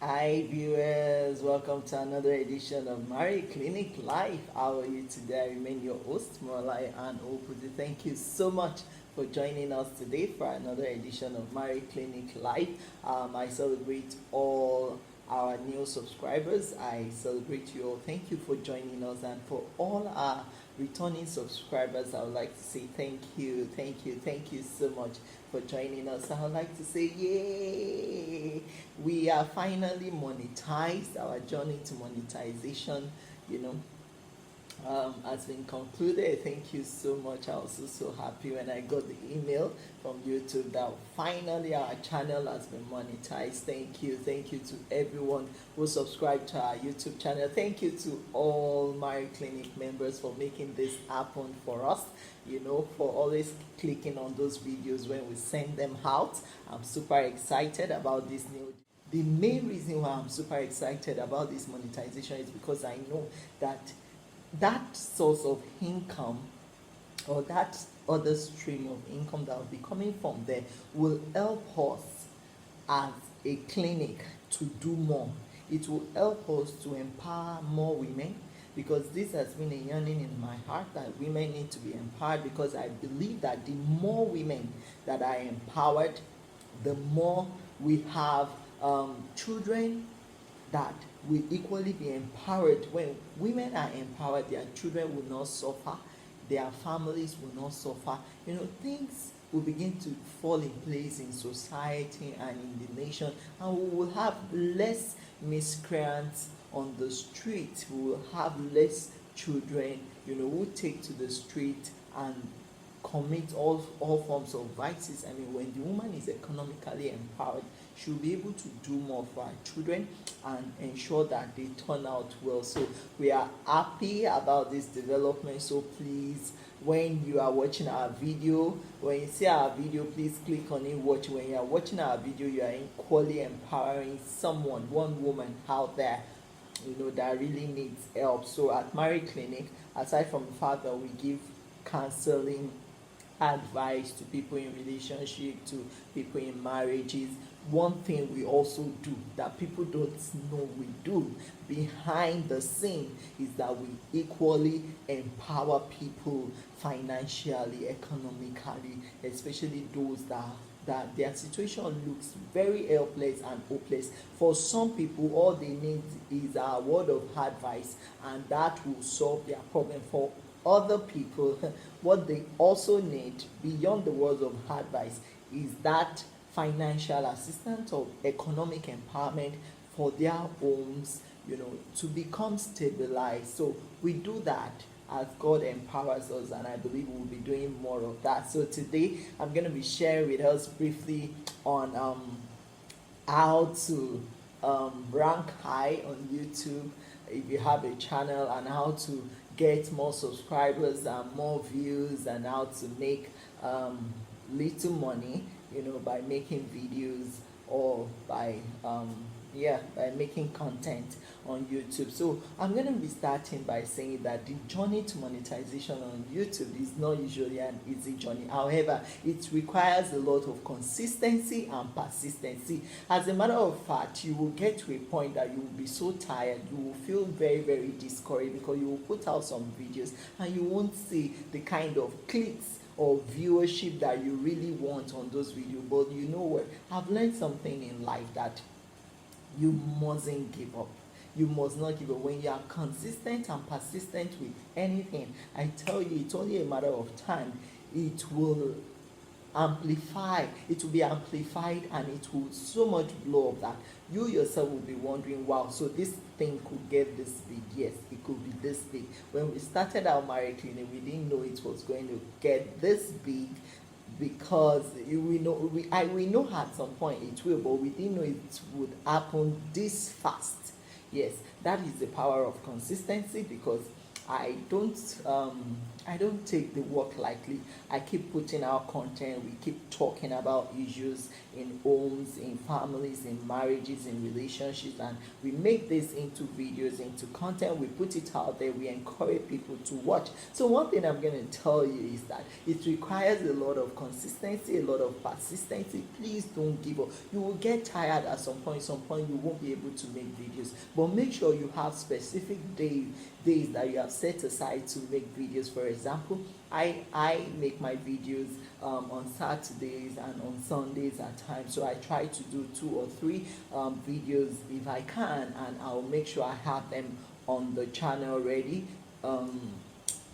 Hi viewers, welcome to another edition of Mari Clinic Live. How are you today? I remain your host, Moralai and Opuzi. Thank you so much for joining us today for another edition of Mari Clinic Live. I celebrate all our new subscribers. I celebrate you all. Thank you for joining us, and for all our returning subscribers, I would like to say thank you so much for joining us. I would like to say yay, we are finally monetized. Our journey to monetization, you know, has been concluded. Thank you so much. I was so happy when I got the email from YouTube that finally our channel has been monetized. Thank you to everyone who subscribed to our YouTube channel. Thank you to all my clinic members for making this happen for us, for always clicking on those videos when we send them out. I'm super excited about this new. The main reason why I'm super excited about this monetization is because I know that source of income, or that other stream of income that will be coming from there, will help us as a clinic to do more. It will help us to empower more women, because this has been a yearning in my heart that women need to be empowered, because I believe that the more women that are empowered, the more we have children that will equally be empowered. When women are empowered, their children will not suffer, their families will not suffer. Things will begin to fall in place in society and in the nation, and we will have less miscreants on the street. We will have less children, who take to the street and commit all forms of vices. I mean, when the woman is economically empowered, she'll be able to do more for her children and ensure that they turn out well. So we are happy about this development. So please, when you are watching our video, when you see our video, please click on it, watch. When you are watching our video, you are equally empowering someone, one woman out there, that really needs help. So at Married Clinic, aside from the fact that we give counseling, advice to people in relationship, to people in marriages, one thing we also do that people don't know we do behind the scene is that we equally empower people financially, economically, especially those that their situation looks very helpless and hopeless. For some people, all they need is a word of advice, and that will solve their problem. For other people, what they also need beyond the words of advice is that financial assistance or economic empowerment for their homes, to become stabilized. So we do that as God empowers us, and I believe we'll be doing more of that. So today I'm going to be sharing with us briefly on how to rank high on YouTube if you have a channel, and how to get more subscribers and more views, and how to make little money, by making videos, or by making content on YouTube. So I'm going to be starting by saying that the journey to monetization on YouTube is not usually an easy journey. However, it requires a lot of consistency and persistency. As a matter of fact, you will get to a point that you will be so tired, you will feel very, very discouraged, because you will put out some videos and you won't see the kind of clicks or viewership that you really want on those videos. But you know what? I've learned something in life, that you mustn't give up. You must not give up. When you are consistent and persistent with anything, I tell you, it's only a matter of time. It will be amplified, and it will so much blow up that you yourself will be wondering, wow, so this thing could get this big. Yes, it could be this big. When we started our marriage clinic, we didn't know it was going to get this big, because we know at some point it will, but we didn't know it would happen this fast. Yes, that is the power of consistency, because I don't take the work lightly. I keep putting out content. We keep talking about issues in homes, in families, in marriages, in relationships, and we make this into videos, into content. We put it out there. We encourage people to watch. So one thing I'm going to tell you is that it requires a lot of consistency, a lot of persistency. Please don't give up. You will get tired at some point. Some point you won't be able to make videos, but make sure you have specific days that you have set aside to make videos. For example, I make my videos on Saturdays and on Sundays at times, so I try to do 2 or 3 videos if I can, and I'll make sure I have them on the channel ready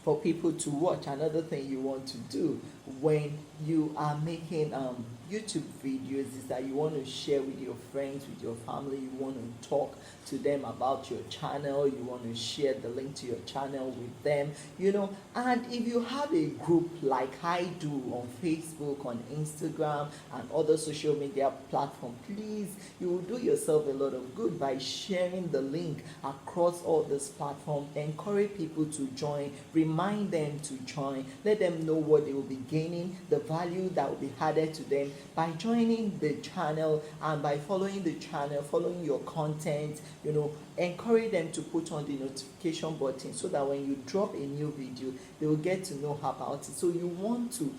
for people to watch. Another thing you want to do when you are making YouTube videos is that you want to share with your friends, with your family. You want to talk to them about your channel. You want to share the link to your channel with them, and if you have a group like I do on Facebook, on Instagram, and other social media platforms, please, you will do yourself a lot of good by sharing the link across all these platforms. Encourage people to join, remind them to join, let them know what they will be gaining, the value that will be added to them by joining the channel, and by following the channel, following your content. Encourage them to put on the notification button so that when you drop a new video, they will get to know about it. So you want to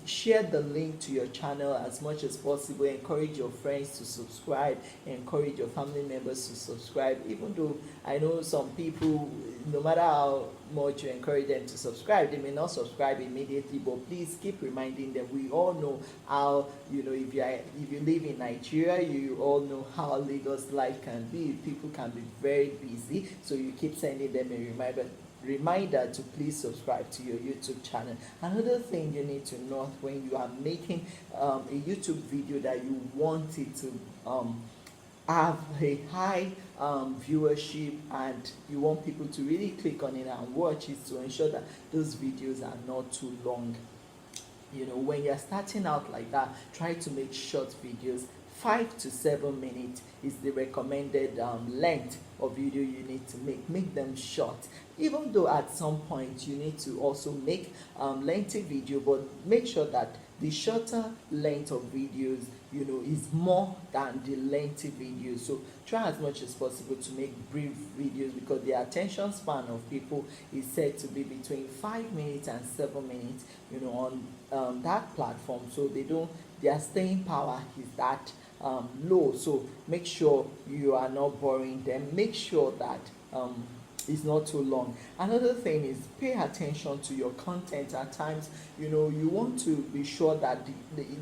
share the link to your channel as much as possible. Encourage your friends to subscribe, encourage your family members to subscribe, even though I know some people, no matter how much you encourage them to subscribe, they may not subscribe immediately, but please keep reminding them. We all know how, if you live in Nigeria, you all know how Lagos life can be. People can be very busy, so you keep sending them a reminder to please subscribe to your YouTube channel. Another thing you need to know when you are making a YouTube video that you want it to have a high viewership, and you want people to really click on it and watch it, to ensure that those videos are not too long. When you're starting out like that, try to make short videos. 5 to 7 minutes is the recommended length of video you need to make them short, even though at some point you need to also make lengthy video, but make sure that the shorter length of videos is more than the lengthy videos. So try as much as possible to make brief videos, because the attention span of people is said to be between 5 minutes and 7 minutes on that platform. So their staying power is that low. So make sure you are not boring them. Make sure that it's not too long. Another thing is pay attention to your content. At times, you want to be sure that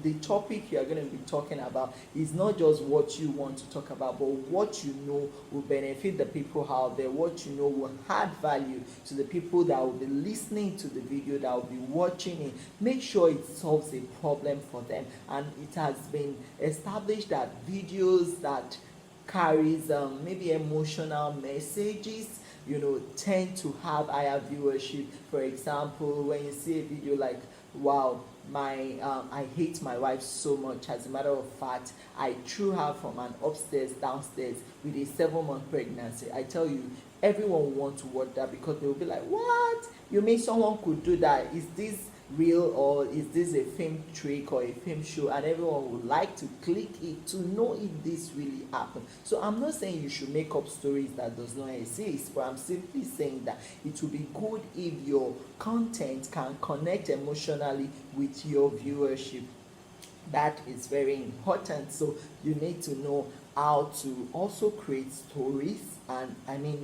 the topic you're going to be talking about is not just what you want to talk about, but what will benefit the people out there, what will add value to the people that will be listening to the video, that will be watching it. Make sure it solves a problem for them. And it has been established that videos that carries maybe emotional messages tend to have higher viewership. For example, when you see a video like, wow, I hate my wife so much, as a matter of fact, I threw her from an upstairs downstairs with a 7-month pregnancy. I tell you, everyone will want to watch that, because they will be like, what? You mean someone could do that? Is this real, or is this a film trick or a film show? And everyone would like to click it to know if this really happened. So I'm not saying you should make up stories that does not exist, but I'm simply saying that it will be good if your content can connect emotionally with your viewership. That is very important. So you need to know how to also create stories, and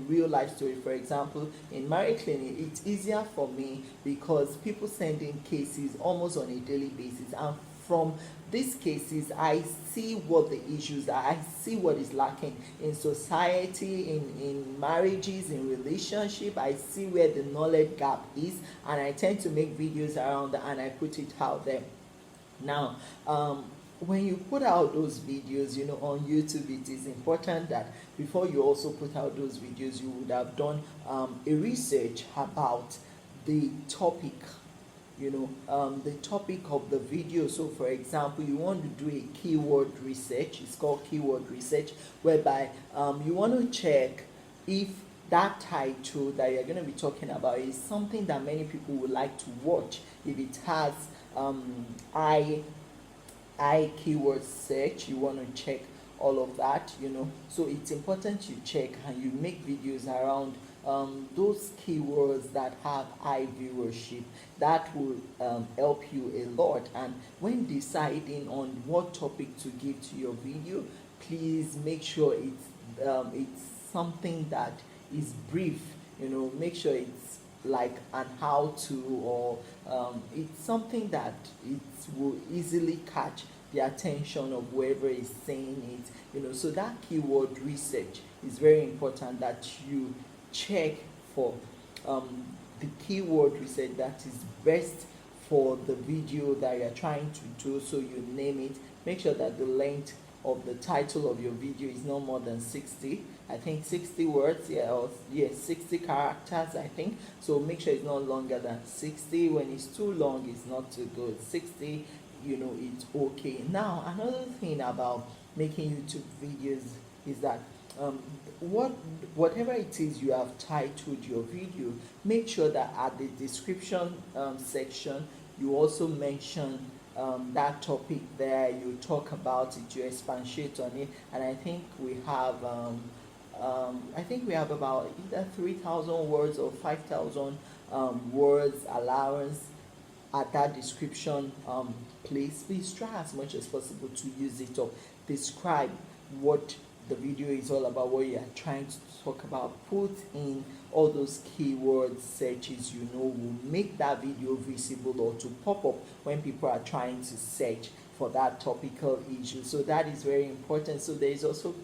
real life story. For example, in marriage clinic, it's easier for me because people send in cases almost on a daily basis, and from these cases I see what the issues are, I see what is lacking in society, in marriages, in relationship. I see where the knowledge gap is, and I tend to make videos around that, and I put it out there. Now when you put out those videos on YouTube, it is important that before you also put out those videos, you would have done a research about the topic, the topic of the video. So for example, you want to do a keyword research. It's called keyword research, whereby you want to check if that title that you're going to be talking about is something that many people would like to watch. If it has I keyword search, you want to check all of that, so it's important you check and you make videos around those keywords that have high viewership. That will help you a lot. And when deciding on what topic to give to your video, please make sure it's something that is brief. Make sure it's like an how to, or it's something that it will easily catch the attention of whoever is saying it. So that keyword research is very important, that you check for the keyword research that is best for the video that you're trying to do. So you name it. Make sure that the length of the title of your video is no more than 60, I think 60 words, or 60 characters, I think. So make sure it's not longer than 60. When it's too long, it's not too good. 60, it's okay. Now, another thing about making YouTube videos is that whatever it is you have titled your video, make sure that at the description section you also mention that topic there. You talk about it, you expatiate on it. And I think we have about either 3,000 words or 5,000 words allowance at that description place. Please try as much as possible to use it, or describe what the video is all about, what you are trying to talk about. Put in all those keyword searches will make that video visible or to pop up when people are trying to search for that topical issue. So that is very important. So there is also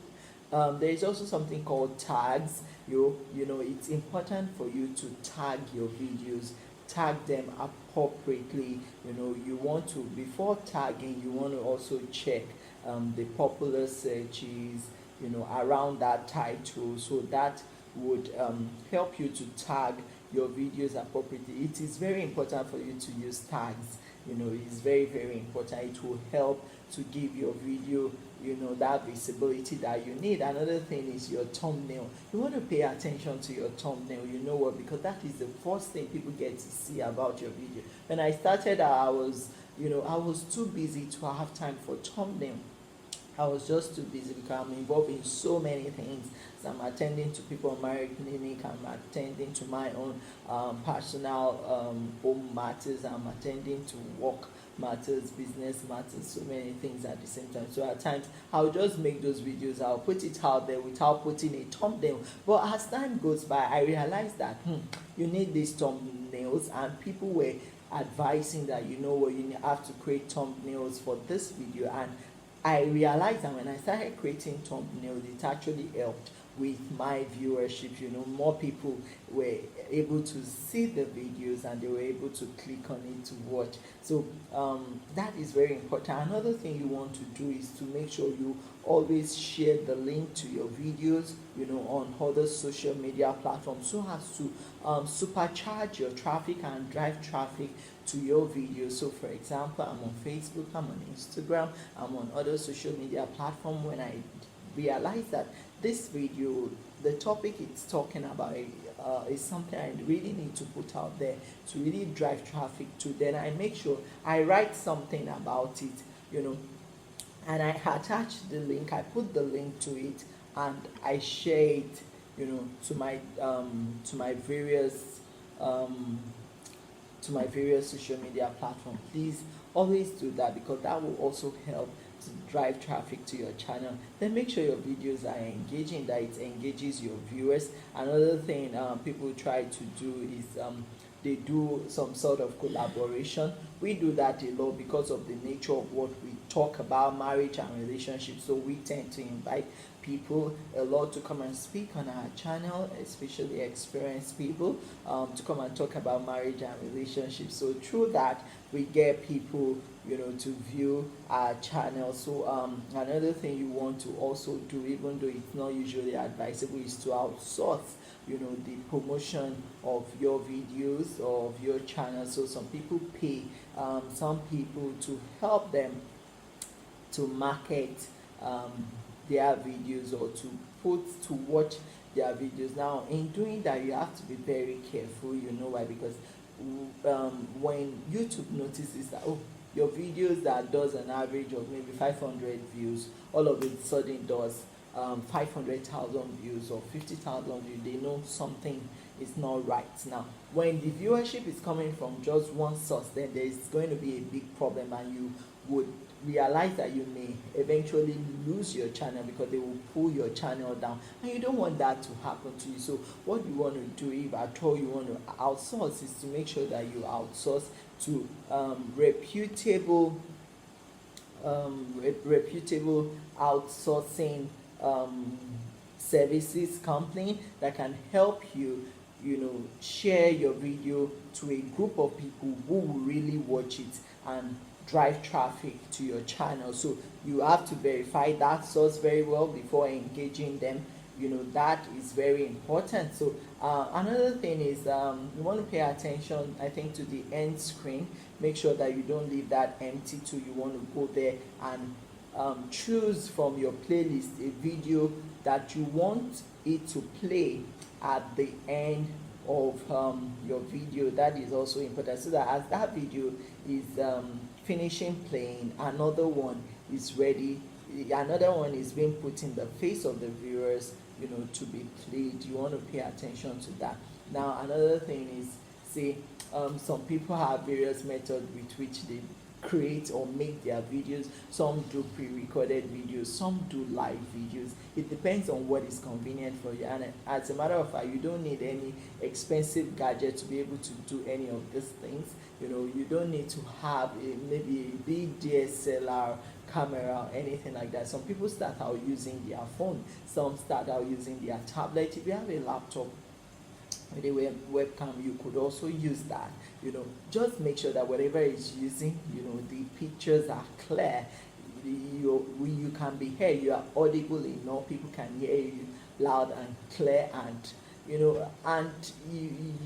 something called tags. It's important for you to tag your videos, tag them appropriately. You want to, before tagging, you want to also check the popular searches around that title, so that would help you to tag your videos appropriately. It is very important for you to use tags. It's very, very important. It will help to give your video that visibility that you need. Another thing is your thumbnail. You want to pay attention to your thumbnail. Because that is the first thing people get to see about your video. When I started, I was too busy to have time for thumbnail. I was just too busy because I'm involved in so many things. So I'm attending to people marriage clinic, I'm attending to my own personal home matters, I'm attending to work matters, business matters, so many things at the same time. So at times I'll just make those videos, I'll put it out there without putting a thumbnail. But as time goes by, I realized that you need these thumbnails, and people were advising that you have to create thumbnails for this video. And I realized that when I started creating thumbnails, it actually helped with my viewership. More people were able to see the videos and they were able to click on it to watch. So that is very important. Another thing you want to do is to make sure you always share the link to your videos on other social media platforms, so as to supercharge your traffic and drive traffic to your videos. So for example, I'm on Facebook, I'm on Instagram, I'm on other social media platforms. When I realize that this video, the topic it's talking about is something I really need to put out there to really drive traffic to, then I make sure I write something about it, and I attach the link, I put the link to it, and I share it, to my various social media platforms. Please always do that, because that will also help to drive traffic to your channel. Then make sure your videos are engaging, that it engages your viewers. Another thing people try to do is they do some sort of collaboration. We do that a lot because of the nature of what we talk about, marriage and relationships. So we tend to invite people a lot to come and speak on our channel, especially experienced people, to come and talk about marriage and relationships. So through that, we get people to view our channel. So another thing you want to also do, even though it's not usually advisable, is to outsource the promotion of your videos or of your channel. So some people pay some people to help them to market their videos or to watch their videos. Now in doing that, you have to be very careful. You know why? Because when YouTube notices that, oh, your videos that does an average of maybe 500 views all of a sudden does 500,000 views or 50,000 views, they know something is not right. Now when the viewership is coming from just one source, then there is going to be a big problem, and you would realize that you may eventually lose your channel because they will pull your channel down, and you don't want that to happen to you. So what you want to do, if at all you want to outsource, is to make sure that you outsource to reputable outsourcing services company that can help you, share your video to a group of people who will really watch it and drive traffic to your channel. So you have to verify that source very well before engaging them. That is very important. So another thing is, you want to pay attention, I think, to the end screen. Make sure that you don't leave that empty too. You want to go there and choose from your playlist a video that you want it to play at the end of your video. That is also important, so that as that video is finishing playing, another one is ready, another one is being put in the face of the viewers, to be played. You want to pay attention to that. Now another thing is, say some people have various methods with which they create or make their videos. Some do pre-recorded videos, some do live videos. It depends on what is convenient for you, and as a matter of fact, you don't need any expensive gadget to be able to do any of these things. You don't need to have maybe a big DSLR camera or anything like that. Some people start out using their phone, some start out using their tablet. If you have a laptop with a webcam, you could also use that. Just make sure that whatever is using, the pictures are clear. You can be heard, you are audible enough, people can hear you loud and clear, and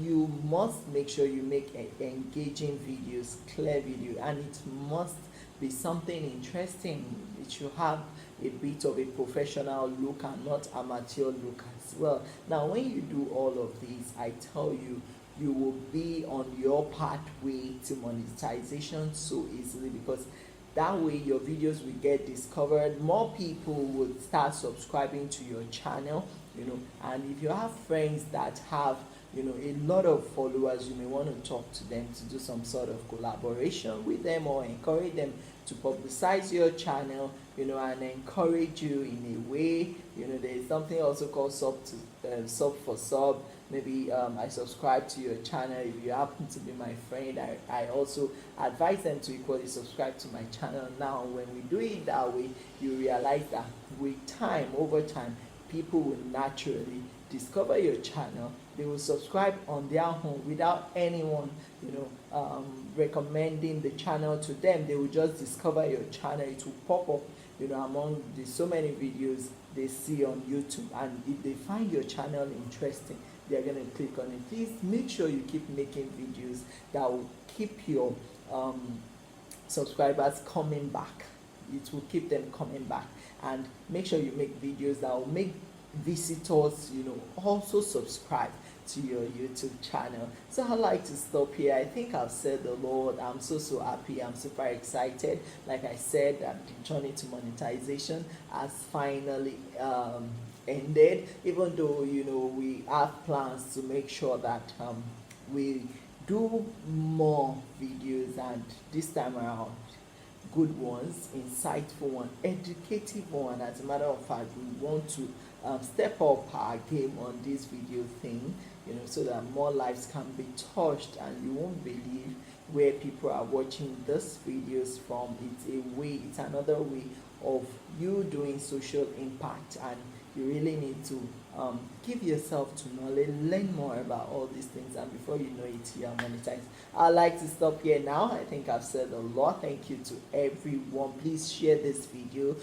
you must make sure you make engaging videos, clear video, and it must be something interesting. It should have a bit of a professional look and not amateur look as well. Now when you do all of these, I tell you, you will be on your pathway to monetization so easily, because that way your videos will get discovered, more people will start subscribing to your channel, and if you have friends that have a lot of followers, you may want to talk to them to do some sort of collaboration with them, or encourage them to publicize your channel, and encourage you in a way. There is something also called sub for sub. Maybe I subscribe to your channel. If you happen to be my friend, I also advise them to equally subscribe to my channel. Now when we do it that way, you realize that with time, over time, people will naturally discover your channel. They will subscribe on their own without anyone recommending the channel to them. They will just discover your channel. It will pop up among the so many videos they see on YouTube, and if they find your channel interesting, they're going to click on it. Please make sure you keep making videos that will keep your subscribers coming back. It will keep them coming back, and make sure you make videos that will make visitors also subscribe to your YouTube channel. So I'd like to stop here. I think I've said a lot. I'm so happy. I'm super excited. Like I said, that the journey to monetization has finally ended, even though we have plans to make sure that we do more videos, and this time around good ones, insightful one, educative one. As a matter of fact, we want to step up our game on this video thing, so that more lives can be touched, and you won't believe where people are watching these videos from. It's another way of you doing social impact, and you really need to give yourself to knowledge, learn more about all these things, and before you know it, you are monetized. I'd like to stop here now. I think I've said a lot. Thank you to everyone. Please share this video,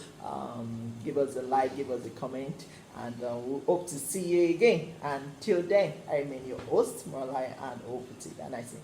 give us a like, give us a comment, and we hope to see you again. Until then, I remain your host, Morlai and Opati, and I say